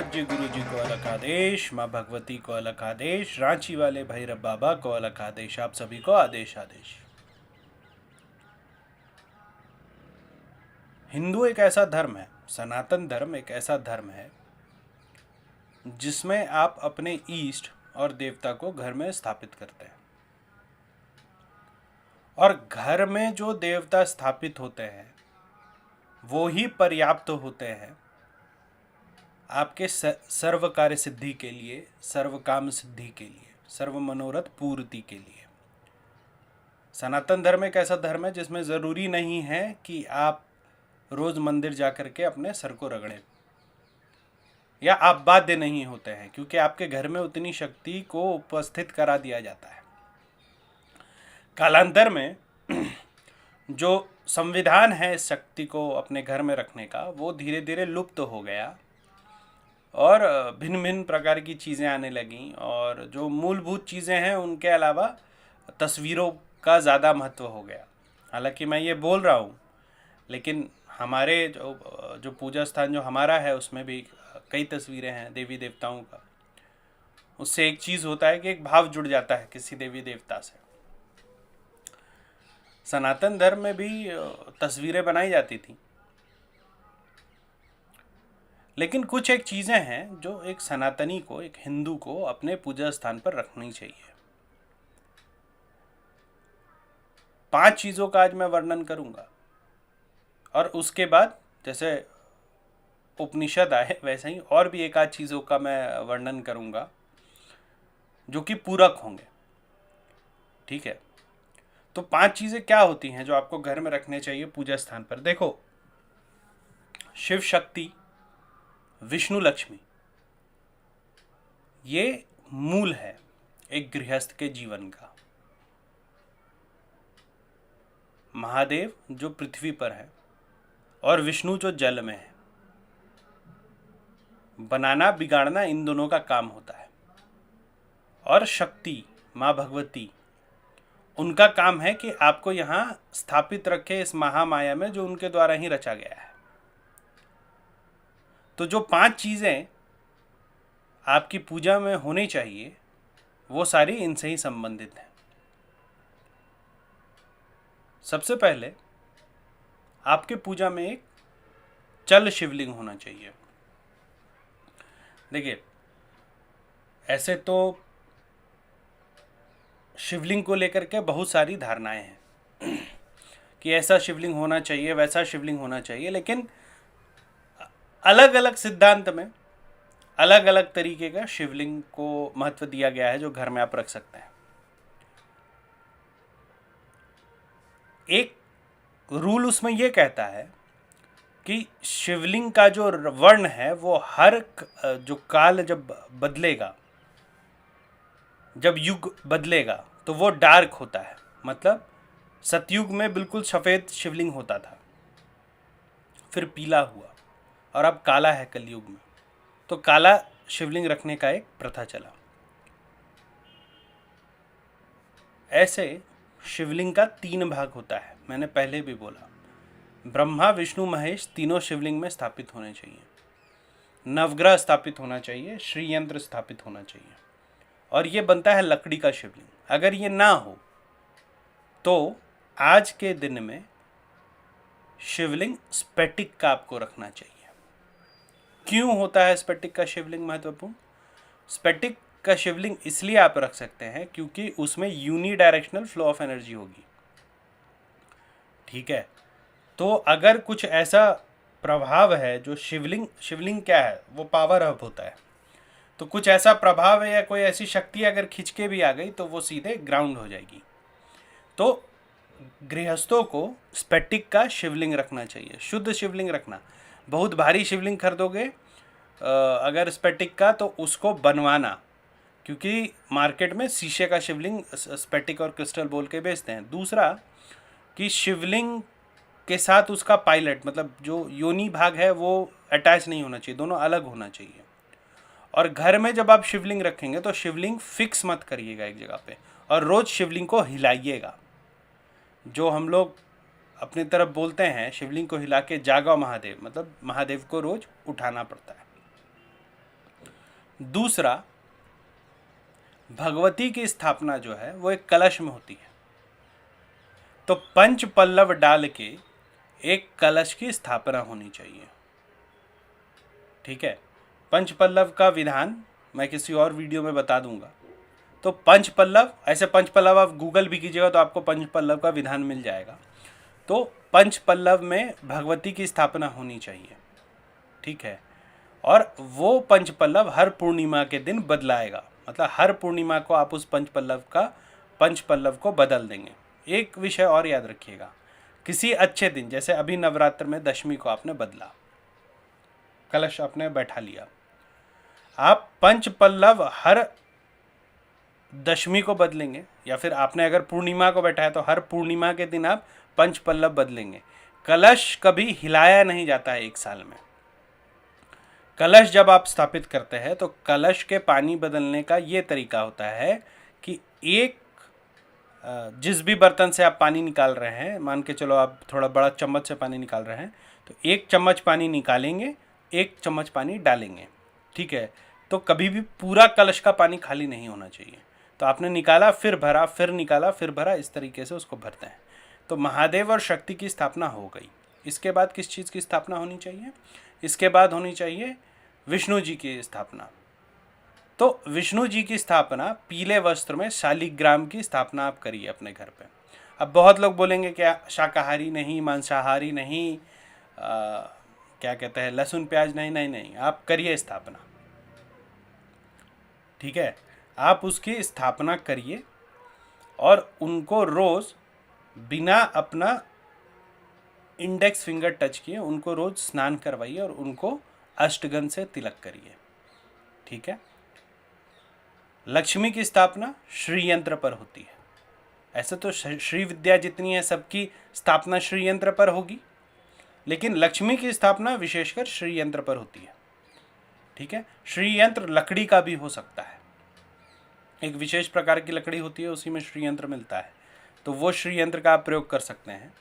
नाथ जी गुरु जी को अलग आदेश, माँ भगवती को अलग आदेश, रांची वाले भैरव बाबा को अलग आदेश, आप सभी को आदेश आदेश। हिंदू एक ऐसा धर्म है, सनातन धर्म एक ऐसा धर्म है जिसमें आप अपने ईष्ट और देवता को घर में स्थापित करते हैं। और घर में जो देवता स्थापित होते हैं वो ही पर्याप्त होते हैं आपके सर्व कार्य सिद्धि के लिए, सर्व काम सिद्धि के लिए, सर्व मनोरथ पूर्ति के लिए। सनातन धर्म एक ऐसा धर्म है जिसमें ज़रूरी नहीं है कि आप रोज़ मंदिर जाकर के अपने सर को रगड़ें, या आप बाध्य नहीं होते हैं, क्योंकि आपके घर में उतनी शक्ति को उपस्थित करा दिया जाता है। कालांतर में जो संविधान है इस शक्ति को अपने घर में रखने का, वो धीरे धीरे लुप्त हो गया और भिन्न भिन्न प्रकार की चीज़ें आने लगीं, और जो मूलभूत चीज़ें हैं उनके अलावा तस्वीरों का ज़्यादा महत्व हो गया। हालांकि मैं ये बोल रहा हूँ, लेकिन हमारे जो पूजा स्थान जो हमारा है उसमें भी कई तस्वीरें हैं देवी देवताओं का। उससे एक चीज़ होता है कि एक भाव जुड़ जाता है किसी देवी देवता से। सनातन धर्म में भी तस्वीरें बनाई जाती थी, लेकिन कुछ एक चीज़ें हैं जो एक सनातनी को, एक हिंदू को अपने पूजा स्थान पर रखनी चाहिए। 5 चीज़ों का आज मैं वर्णन करूंगा, और उसके बाद जैसे उपनिषद आए वैसे ही और भी एक आध चीज़ों का मैं वर्णन करूंगा जो कि पूरक होंगे। ठीक है, तो 5 चीज़ें क्या होती हैं जो आपको घर में रखने चाहिए पूजा स्थान पर। देखो, शिव शक्ति, विष्णु लक्ष्मी, ये मूल है एक गृहस्थ के जीवन का। महादेव जो पृथ्वी पर है और विष्णु जो जल में है। बनाना बिगाड़ना इन दोनों का काम होता है। और शक्ति माँ भगवती, उनका काम है कि आपको यहाँ स्थापित रखे इस महामाया में जो उनके द्वारा ही रचा गया है। तो जो 5 चीज़ें आपकी पूजा में होनी चाहिए वो सारी इनसे ही संबंधित हैं। सबसे पहले आपके पूजा में एक चल शिवलिंग होना चाहिए। देखिए, ऐसे तो शिवलिंग को लेकर के बहुत सारी धारणाएं हैं कि ऐसा शिवलिंग होना चाहिए, वैसा शिवलिंग होना चाहिए, लेकिन अलग अलग सिद्धांत में अलग अलग तरीके का शिवलिंग को महत्व दिया गया है जो घर में आप रख सकते हैं। एक रूल उसमें यह कहता है कि शिवलिंग का जो वर्ण है वो हर जो काल जब बदलेगा, जब युग बदलेगा तो वो डार्क होता है। मतलब सतयुग में बिल्कुल सफ़ेद शिवलिंग होता था, फिर पीला हुआ, और अब काला है कलयुग में। तो काला शिवलिंग रखने का एक प्रथा चला। ऐसे शिवलिंग का 3 भाग होता है, मैंने पहले भी बोला। ब्रह्मा विष्णु महेश तीनों शिवलिंग में स्थापित होने चाहिए, नवग्रह स्थापित होना चाहिए, श्री यंत्र स्थापित होना चाहिए, और ये बनता है लकड़ी का शिवलिंग। अगर ये ना हो तो आज के दिन में शिवलिंग स्फटिक का आपको रखना चाहिए। क्यों होता है स्फटिक का शिवलिंग महत्वपूर्ण? स्फटिक का शिवलिंग इसलिए आप रख सकते हैं क्योंकि उसमें यूनिडायरेक्शनल फ्लो ऑफ एनर्जी होगी। ठीक है, तो अगर कुछ ऐसा प्रभाव है जो शिवलिंग क्या है, वो पावर हब होता है, तो कुछ ऐसा प्रभाव है या कोई ऐसी शक्ति अगर खिंच के भी आ गई तो वो सीधे ग्राउंड हो जाएगी। तो गृहस्थों को स्फटिक का शिवलिंग रखना चाहिए, शुद्ध शिवलिंग रखना। बहुत भारी शिवलिंग खरीदोगे अगर स्फटिक का, तो उसको बनवाना, क्योंकि मार्केट में शीशे का शिवलिंग स्फटिक और क्रिस्टल बोल के बेचते हैं। दूसरा कि शिवलिंग के साथ उसका पायलट, मतलब जो योनि भाग है, वो अटैच नहीं होना चाहिए, दोनों अलग होना चाहिए। और घर में जब आप शिवलिंग रखेंगे तो शिवलिंग फिक्स मत करिएगा एक जगह पे, और रोज़ शिवलिंग को हिलाइएगा। जो हम लोग अपनी तरफ बोलते हैं शिवलिंग को हिला के जागा महादेव, मतलब महादेव को रोज़ उठाना पड़ता है। दूसरा, भगवती की स्थापना जो है वो एक कलश में होती है, तो पंच पल्लव डाल के एक कलश की स्थापना होनी चाहिए। ठीक है, पंच पल्लव का विधान मैं किसी और वीडियो में बता दूंगा। तो पंच पल्लव, ऐसे पंच पल्लव आप गूगल भी कीजिएगा तो आपको पंच पल्लव का विधान मिल जाएगा। तो पंच पल्लव में भगवती की स्थापना होनी चाहिए। ठीक है, और वो पंच पल्लव हर पूर्णिमा के दिन बदलाएगा, मतलब हर पूर्णिमा को आप उस पंच पल्लव को बदल देंगे। एक विषय और याद रखिएगा, किसी अच्छे दिन, जैसे अभी नवरात्र में दशमी को आपने बदला, कलश आपने बैठा लिया, आप पंच पल्लव हर दशमी को बदलेंगे, या फिर आपने अगर पूर्णिमा को बैठा है तो हर पूर्णिमा के दिन आप पंच पल्लव बदलेंगे। कलश कभी हिलाया नहीं जाता है एक साल में। कलश जब आप स्थापित करते हैं तो कलश के पानी बदलने का ये तरीका होता है कि एक जिस भी बर्तन से आप पानी निकाल रहे हैं, मान के चलो आप थोड़ा बड़ा चम्मच से पानी निकाल रहे हैं, तो एक चम्मच पानी निकालेंगे, एक चम्मच पानी डालेंगे। ठीक है, तो कभी भी पूरा कलश का पानी खाली नहीं होना चाहिए। तो आपने निकाला फिर भरा, फिर निकाला फिर भरा, इस तरीके से उसको भरते हैं। तो महादेव और शक्ति की स्थापना हो गई। इसके बाद किस चीज़ की स्थापना होनी चाहिए? इसके बाद होनी चाहिए विष्णु जी की स्थापना। तो विष्णु जी की स्थापना पीले वस्त्र में शालिग्राम की स्थापना आप करिए अपने घर पे। अब बहुत लोग बोलेंगे क्या शाकाहारी नहीं, मांसाहारी नहीं, क्या कहते हैं, लहसुन प्याज नहीं, नहीं नहीं, आप करिए स्थापना। ठीक है, आप उसकी स्थापना करिए और उनको रोज़ बिना अपना इंडेक्स फिंगर टच किए उनको रोज़ स्नान करवाइए और उनको अष्टगंध से तिलक करिए। ठीक है, लक्ष्मी की स्थापना श्री यंत्र पर होती है। ऐसे तो श्री विद्या जितनी है सबकी स्थापना श्री यंत्र पर होगी, लेकिन लक्ष्मी की स्थापना विशेषकर श्री यंत्र पर होती है। ठीक है, श्री यंत्र लकड़ी का भी हो सकता है, एक विशेष प्रकार की लकड़ी होती है, उसी में श्री यंत्र मिलता है, तो वो श्री यंत्र का आप प्रयोग कर सकते हैं,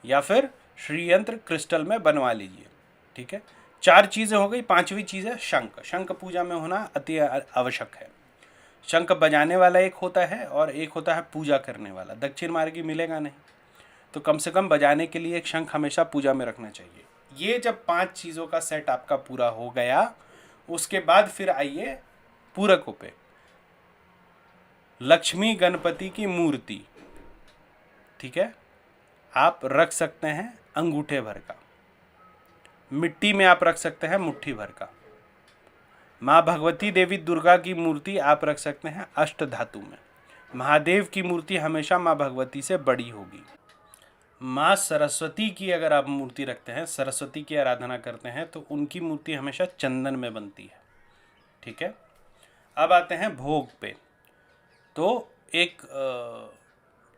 या फिर श्री यंत्र क्रिस्टल में बनवा लीजिए। ठीक है, 4 चीज़ें हो गई। 5वीं चीज़ है शंख। शंख पूजा में होना अति आवश्यक है। शंख बजाने वाला एक होता है और एक होता है पूजा करने वाला। दक्षिण मार्गी मिलेगा नहीं, तो कम से कम बजाने के लिए एक शंख हमेशा पूजा में रखना चाहिए। ये जब 5 चीज़ों का सेट आपका पूरा हो गया, उसके बाद फिर आइए पूरकों पे। लक्ष्मी गणपति की मूर्ति, ठीक है, आप रख सकते हैं अंगूठे भर का, मिट्टी में आप रख सकते हैं मुट्ठी भर का। माँ भगवती देवी दुर्गा की मूर्ति आप रख सकते हैं अष्ट धातु में। महादेव की मूर्ति हमेशा माँ भगवती से बड़ी होगी। माँ सरस्वती की अगर आप मूर्ति रखते हैं, सरस्वती की आराधना करते हैं, तो उनकी मूर्ति हमेशा चंदन में बनती है। ठीक है, अब आते हैं भोग पे। तो एक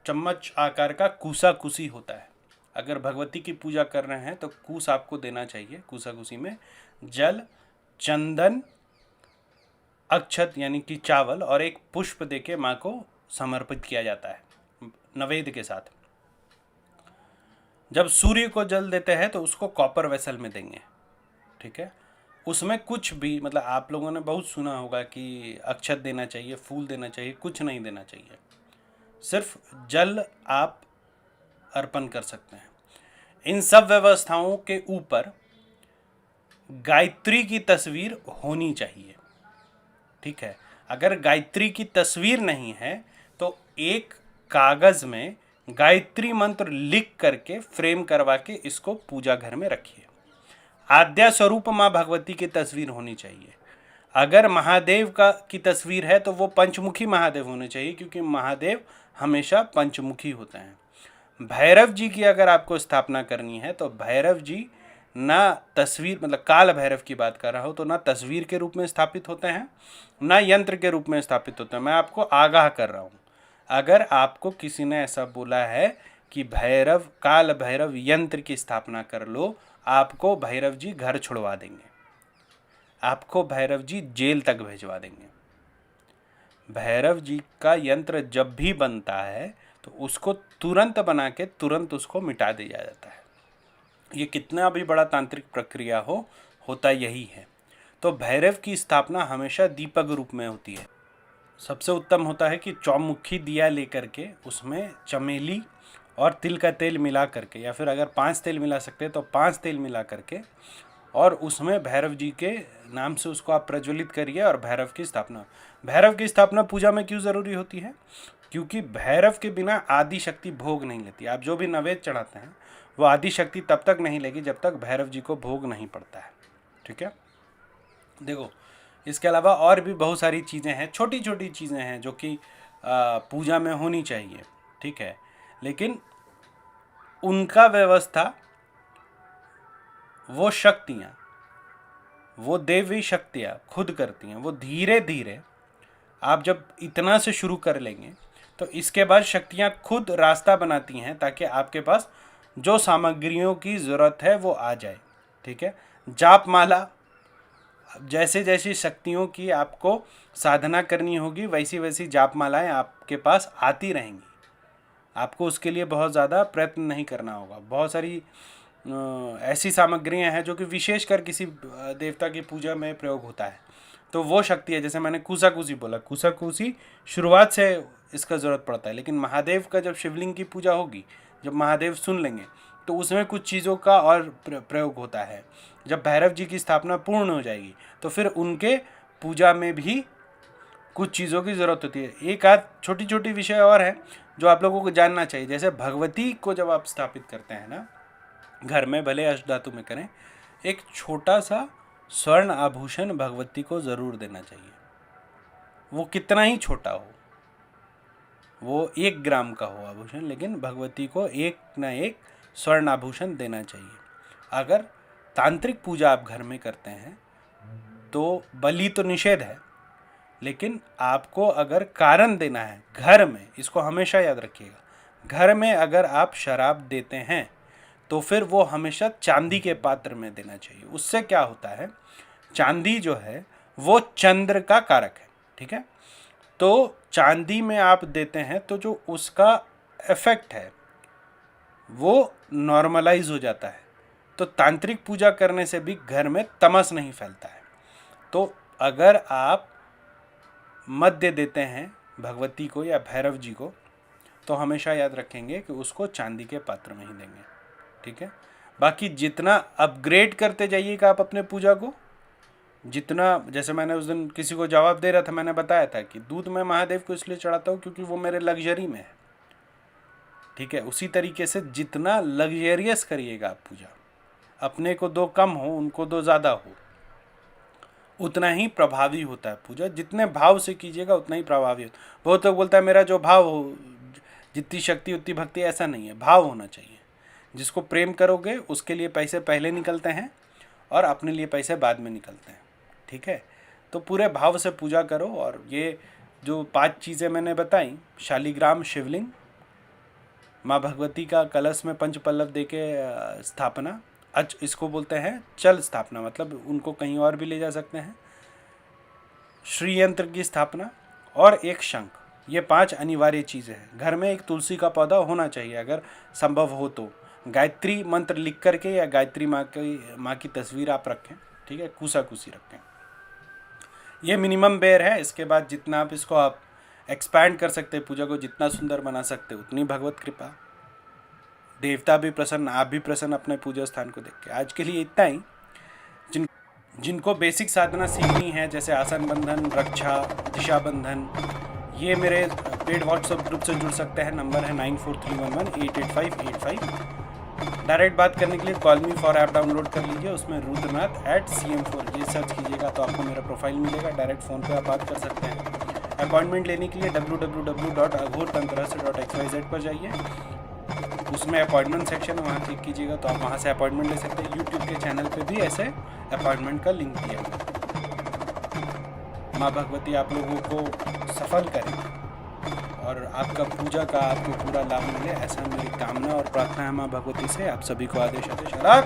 चम्मच आकार का कूसा कुसी होता है। अगर भगवती की पूजा कर रहे हैं तो कूस आपको देना चाहिए। कूसा कुसी में जल, चंदन, अक्षत यानी कि चावल और एक पुष्प देके माँ को समर्पित किया जाता है नवेद के साथ। जब सूर्य को जल देते हैं तो उसको कॉपर वेसल में देंगे। ठीक है, उसमें कुछ भी, मतलब आप लोगों ने बहुत सुना होगा कि अक्षत देना चाहिए, फूल देना चाहिए, कुछ नहीं देना चाहिए, सिर्फ जल आप अर्पण कर सकते हैं। इन सब व्यवस्थाओं के ऊपर गायत्री की तस्वीर होनी चाहिए। ठीक है, अगर गायत्री की तस्वीर नहीं है तो एक कागज में गायत्री मंत्र लिख करके फ्रेम करवा के इसको पूजा घर में रखिए। आद्या स्वरूप माँ भगवती की तस्वीर होनी चाहिए। अगर महादेव की तस्वीर है तो वो पंचमुखी महादेव होने चाहिए, क्योंकि महादेव हमेशा पंचमुखी होते हैं। भैरव जी की अगर आपको स्थापना करनी है तो भैरव जी ना तस्वीर, मतलब काल भैरव की बात कर रहा हो, तो ना तस्वीर के रूप में स्थापित होते हैं, ना यंत्र के रूप में स्थापित होते हैं। मैं आपको आगाह कर रहा हूँ, अगर आपको किसी ने ऐसा बोला है कि भैरव, काल भैरव यंत्र की स्थापना कर लो, आपको भैरव जी घर छुड़वा देंगे, आपको भैरव जी जेल तक भेजवा देंगे। भैरव जी का यंत्र जब भी बनता है तो उसको तुरंत बना के तुरंत उसको मिटा दिया जाता है। ये कितना भी बड़ा तांत्रिक प्रक्रिया हो, होता यही है। तो भैरव की स्थापना हमेशा दीपक रूप में होती है। सबसे उत्तम होता है कि चौमुखी दिया लेकर के उसमें चमेली और तिल का तेल मिला करके, या फिर अगर 5 तेल मिला सकते हैं तो 5 तेल मिला करके, और उसमें भैरव जी के नाम से उसको आप प्रज्वलित करिए और भैरव की स्थापना। भैरव की स्थापना पूजा में क्यों ज़रूरी होती है? क्योंकि भैरव के बिना आदि शक्ति भोग नहीं लेती। आप जो भी नैवेद्य चढ़ाते हैं वो आदि शक्ति तब तक नहीं लेगी जब तक भैरव जी को भोग नहीं पड़ता है। ठीक है, देखो इसके अलावा और भी बहुत सारी चीज़ें हैं, छोटी छोटी चीज़ें हैं जो कि पूजा में होनी चाहिए। ठीक है, लेकिन उनका व्यवस्था, वो शक्तियाँ, वो देवी शक्तियाँ खुद करती हैं। वो धीरे धीरे आप जब इतना से शुरू कर लेंगे तो इसके बाद शक्तियाँ खुद रास्ता बनाती हैं ताकि आपके पास जो सामग्रियों की ज़रूरत है वो आ जाए। ठीक है, जाप माला, जैसे जैसी शक्तियों की आपको साधना करनी होगी वैसी वैसी जाप मालाएँ आपके पास आती रहेंगी। आपको उसके लिए बहुत ज़्यादा प्रयत्न नहीं करना होगा। बहुत सारी ऐसी सामग्रियाँ हैं जो कि विशेषकर किसी देवता की पूजा में प्रयोग होता है, तो वो शक्ति है। जैसे मैंने कूसाकूसी बोला, कूसाकूसी शुरुआत से इसका ज़रूरत पड़ता है, लेकिन महादेव का जब शिवलिंग की पूजा होगी, जब महादेव सुन लेंगे तो उसमें कुछ चीज़ों का और प्रयोग होता है। जब भैरव जी की स्थापना पूर्ण हो जाएगी तो फिर उनके पूजा में भी कुछ चीज़ों की ज़रूरत होती है। एक आध छोटी छोटी विषय और है जो आप लोगों को जानना चाहिए। जैसे भगवती को जब आप स्थापित करते हैं ना घर में, भले अष्टधातु में करें, एक छोटा सा स्वर्ण आभूषण भगवती को ज़रूर देना चाहिए। वो कितना ही छोटा हो, वो 1 ग्राम का हो आभूषण, लेकिन भगवती को एक ना एक स्वर्ण आभूषण देना चाहिए। अगर तांत्रिक पूजा आप घर में करते हैं तो बलि तो निषेध है, लेकिन आपको अगर कारण देना है घर में, इसको हमेशा याद रखिएगा, घर में अगर आप शराब देते हैं तो फिर वो हमेशा चांदी के पात्र में देना चाहिए। उससे क्या होता है, चांदी जो है वो चंद्र का कारक है। ठीक है, तो चांदी में आप देते हैं तो जो उसका इफेक्ट है वो नॉर्मलाइज हो जाता है। तो तांत्रिक पूजा करने से भी घर में तमस नहीं फैलता है। तो अगर आप मद्य देते हैं भगवती को या भैरव जी को तो हमेशा याद रखेंगे कि उसको चांदी के पात्र में ही देंगे। ठीक है, बाकी जितना अपग्रेड करते जाइएगा आप अपने पूजा को, जितना, जैसे मैंने उस दिन किसी को जवाब दे रहा था, मैंने बताया था कि दूध मैं महादेव को इसलिए चढ़ाता हूँ क्योंकि वो मेरे लग्जरी में है। ठीक है, उसी तरीके से जितना लग्जरियस करिएगा आप पूजा, अपने को दो कम हो उनको दो ज़्यादा हो, उतना ही प्रभावी होता है पूजा। जितने भाव से कीजिएगा उतना ही प्रभावी होता है। बहुत लोग बोलता है मेरा जो भाव हो, जितनी शक्ति उतनी भक्ति, ऐसा नहीं है, भाव होना चाहिए। जिसको प्रेम करोगे उसके लिए पैसे पहले निकलते हैं और अपने लिए पैसे बाद में निकलते हैं। ठीक है, तो पूरे भाव से पूजा करो। और ये जो 5 चीज़ें मैंने बताई, शालिग्राम शिवलिंग, माँ भगवती का कलश में पंचपल्लव दे के स्थापना, इसको बोलते हैं चल स्थापना, मतलब उनको कहीं और भी ले जा सकते हैं, श्री यंत्र की स्थापना और एक शंख, ये 5 अनिवार्य चीज़ें हैं। घर में एक तुलसी का पौधा होना चाहिए अगर संभव हो तो। गायत्री मंत्र लिख करके या गायत्री माँ की तस्वीर आप रखें। ठीक है, कूसाकूसी रखें, ये मिनिमम बेयर है। इसके बाद जितना आप इसको आप एक्सपैंड कर सकते हैं, पूजा को जितना सुंदर बना सकते उतनी भगवत कृपा, देवता भी प्रसन्न, आप भी प्रसन्न अपने पूजा स्थान को देख के। आज के लिए इतना ही। जिनको बेसिक साधना सीखनी है, जैसे आसन बंधन, रक्षा, दिशा बंधन, ये मेरे पेड व्हाट्सएप ग्रुप से जुड़ सकते हैं। नंबर है 9431188585। डायरेक्ट बात करने के लिए call me for app download कर लीजिए, उसमें रुद्रनाथ@cm4 ये सर्च कीजिएगा तो आपको मेरा प्रोफाइल मिलेगा। डायरेक्ट फ़ोन पे आप बात कर सकते हैं। अपॉइंटमेंट लेने के लिए www.aghortantra.xyz पर जाइए, उसमें अपॉइंटमेंट सेक्शन है, वहाँ क्लिक कीजिएगा तो आप वहाँ से अपॉइंटमेंट ले सकते हैं। यूट्यूब के चैनल पे भी ऐसे अपॉइंटमेंट का लिंक दिया है। माँ भगवती आप लोगों को सफल करें और आपका पूजा का आपको पूरा लाभ मिले, ऐसा मेरी कामना और प्रार्थना है माँ भगवती से। आप सभी को आदेश आदेश, राख।